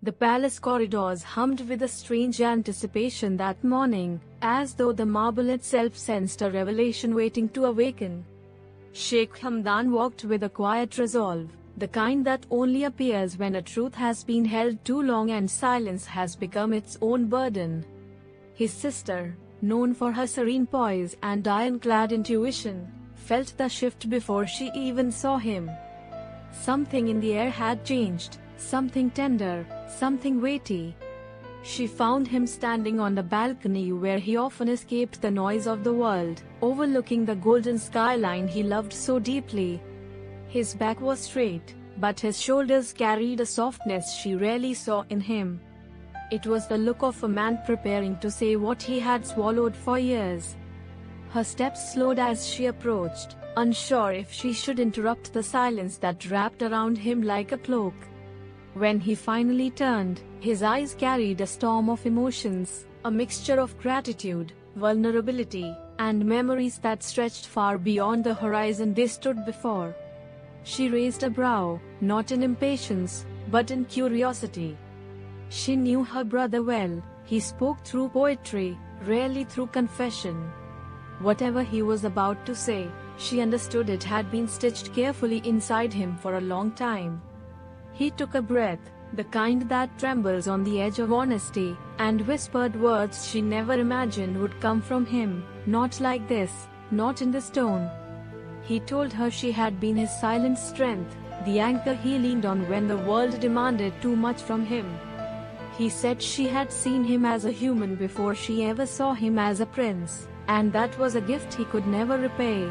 The palace corridors hummed with a strange anticipation that morning, as though the marble itself sensed a revelation waiting to awaken. Sheikh Hamdan walked with a quiet resolve, the kind that only appears when a truth has been held too long and silence has become its own burden. His sister, known for her serene poise and ironclad intuition, felt the shift before she even saw him. Something in the air had changed, something tender, something weighty. She found him standing on the balcony where he often escaped the noise of the world, overlooking the golden skyline he loved so deeply. His back was straight, but his shoulders carried a softness she rarely saw in him. It was the look of a man preparing to say what he had swallowed for years. Her steps slowed as she approached, unsure if she should interrupt the silence that wrapped around him like a cloak. When he finally turned, his eyes carried a storm of emotions, a mixture of gratitude, vulnerability, and memories that stretched far beyond the horizon they stood before. She raised a brow, not in impatience, but in curiosity. She knew her brother well. He spoke through poetry, rarely through confession. Whatever he was about to say, she understood it had been stitched carefully inside him for a long time. He took a breath, the kind that trembles on the edge of honesty, and whispered words she never imagined would come from him, not like this, not in this tone. He told her she had been his silent strength, the anchor he leaned on when the world demanded too much from him. He said she had seen him as a human before she ever saw him as a prince, and that was a gift he could never repay.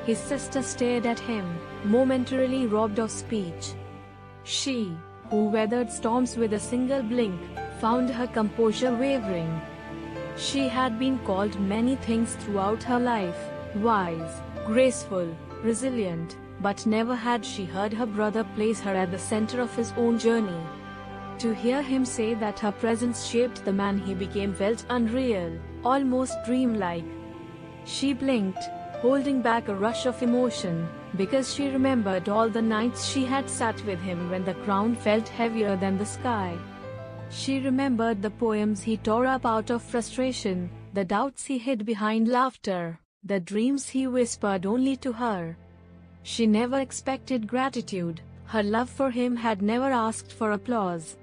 His sister stared at him, momentarily robbed of speech. She, who weathered storms with a single blink, found her composure wavering. She had been called many things throughout her life, wise, graceful, resilient, but never had she heard her brother place her at the center of his own journey. To hear him say that her presence shaped the man he became felt unreal, almost dreamlike. She blinked, holding back a rush of emotion, because she remembered all the nights she had sat with him when the crown felt heavier than the sky. She remembered the poems he tore up out of frustration, the doubts he hid behind laughter, the dreams he whispered only to her. She never expected gratitude, her love for him had never asked for applause.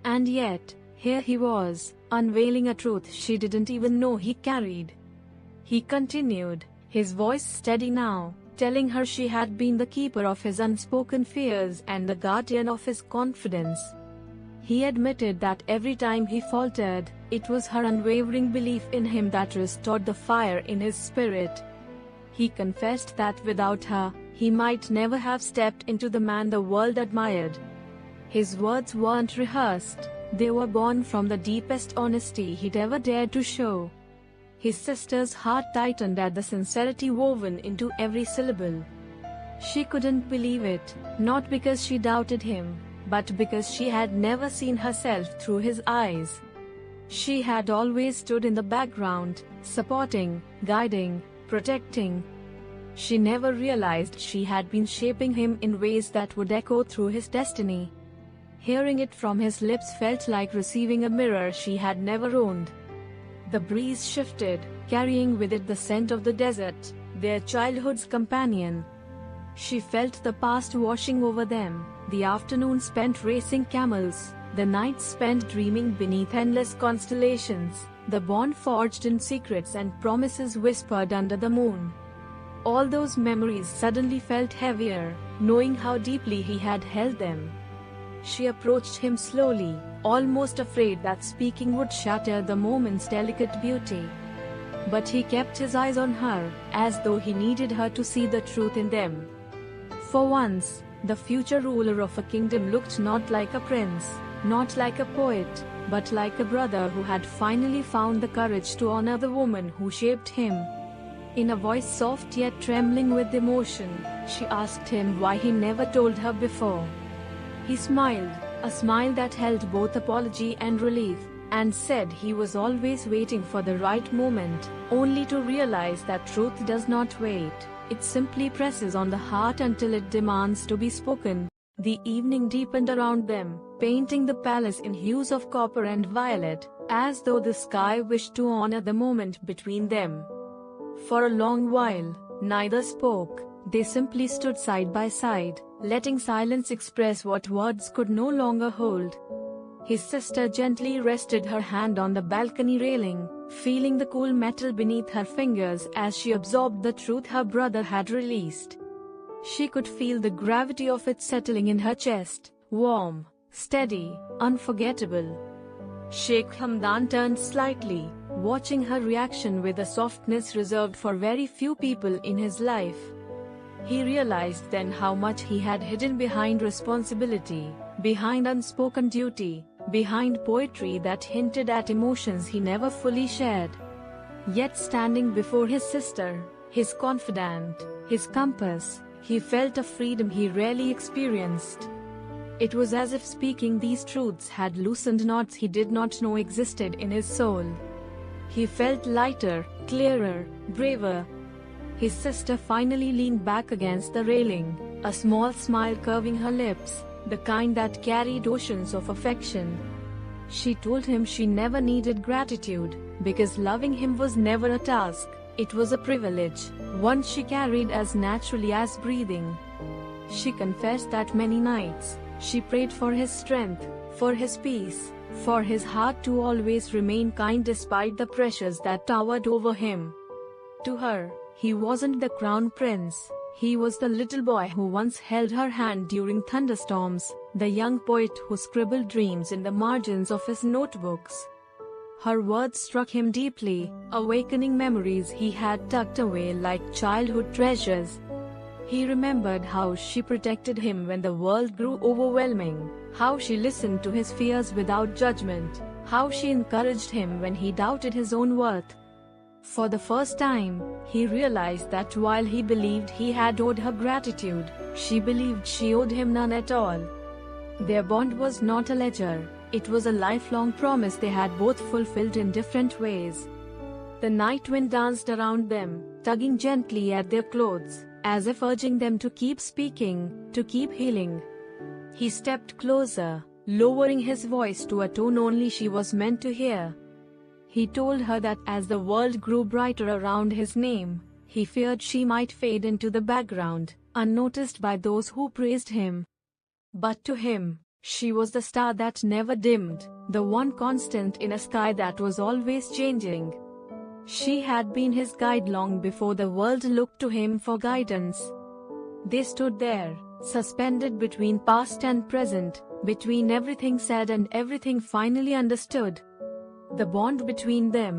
And yet, here he was, unveiling a truth she didn't even know he carried. He continued, his voice steady now, telling her she had been the keeper of his unspoken fears and the guardian of his confidence. He admitted that every time he faltered, it was her unwavering belief in him that restored the fire in his spirit. He confessed that without her, he might never have stepped into the man the world admired. His words weren't rehearsed, they were born from the deepest honesty he'd ever dared to show. His sister's heart tightened at the sincerity woven into every syllable. She couldn't believe it, not because she doubted him, but because she had never seen herself through his eyes. She had always stood in the background, supporting, guiding, protecting. She never realized she had been shaping him in ways that would echo through his destiny. Hearing it from his lips felt like receiving a mirror she had never owned. The breeze shifted, carrying with it the scent of the desert, their childhood's companion. She felt the past washing over them, the afternoon spent racing camels, the nights spent dreaming beneath endless constellations, the bond forged in secrets and promises whispered under the moon. All those memories suddenly felt heavier, knowing how deeply he had held them. She approached him slowly, almost afraid that speaking would shatter the moment's delicate beauty. But he kept his eyes on her, as though he needed her to see the truth in them. For once, the future ruler of a kingdom looked not like a prince, not like a poet, but like a brother who had finally found the courage to honor the woman who shaped him. In a voice soft yet trembling with emotion, she asked him why he never told her before. He smiled, a smile that held both apology and relief, and said he was always waiting for the right moment, only to realize that truth does not wait, it simply presses on the heart until it demands to be spoken. The evening deepened around them, painting the palace in hues of copper and violet, as though the sky wished to honor the moment between them. For a long while, neither spoke. They simply stood side by side, letting silence express what words could no longer hold. His sister gently rested her hand on the balcony railing, feeling the cool metal beneath her fingers as she absorbed the truth her brother had released. She could feel the gravity of it settling in her chest, warm, steady, unforgettable. Sheikh Hamdan turned slightly, watching her reaction with a softness reserved for very few people in his life. He realized then how much he had hidden behind responsibility, behind unspoken duty, behind poetry that hinted at emotions he never fully shared. Yet standing before his sister, his confidant, his compass, he felt a freedom he rarely experienced. It was as if speaking these truths had loosened knots he did not know existed in his soul. He felt lighter, clearer, braver. His sister finally leaned back against the railing, a small smile curving her lips, the kind that carried oceans of affection. She told him she never needed gratitude, because loving him was never a task, it was a privilege, one she carried as naturally as breathing. She confessed that many nights, she prayed for his strength, for his peace, for his heart to always remain kind despite the pressures that towered over him. To her, he wasn't the crown prince, he was the little boy who once held her hand during thunderstorms, the young poet who scribbled dreams in the margins of his notebooks. Her words struck him deeply, awakening memories he had tucked away like childhood treasures. He remembered how she protected him when the world grew overwhelming, how she listened to his fears without judgment, how she encouraged him when he doubted his own worth. For the first time, he realized that while he believed he had owed her gratitude, she believed she owed him none at all. Their bond was not a ledger, it was a lifelong promise they had both fulfilled in different ways. The night wind danced around them, tugging gently at their clothes, as if urging them to keep speaking, to keep healing. He stepped closer, lowering his voice to a tone only she was meant to hear. He told her that as the world grew brighter around his name, he feared she might fade into the background, unnoticed by those who praised him. But to him, she was the star that never dimmed, the one constant in a sky that was always changing. She had been his guide long before the world looked to him for guidance. They stood there, suspended between past and present, between everything said and everything finally understood. The bond between them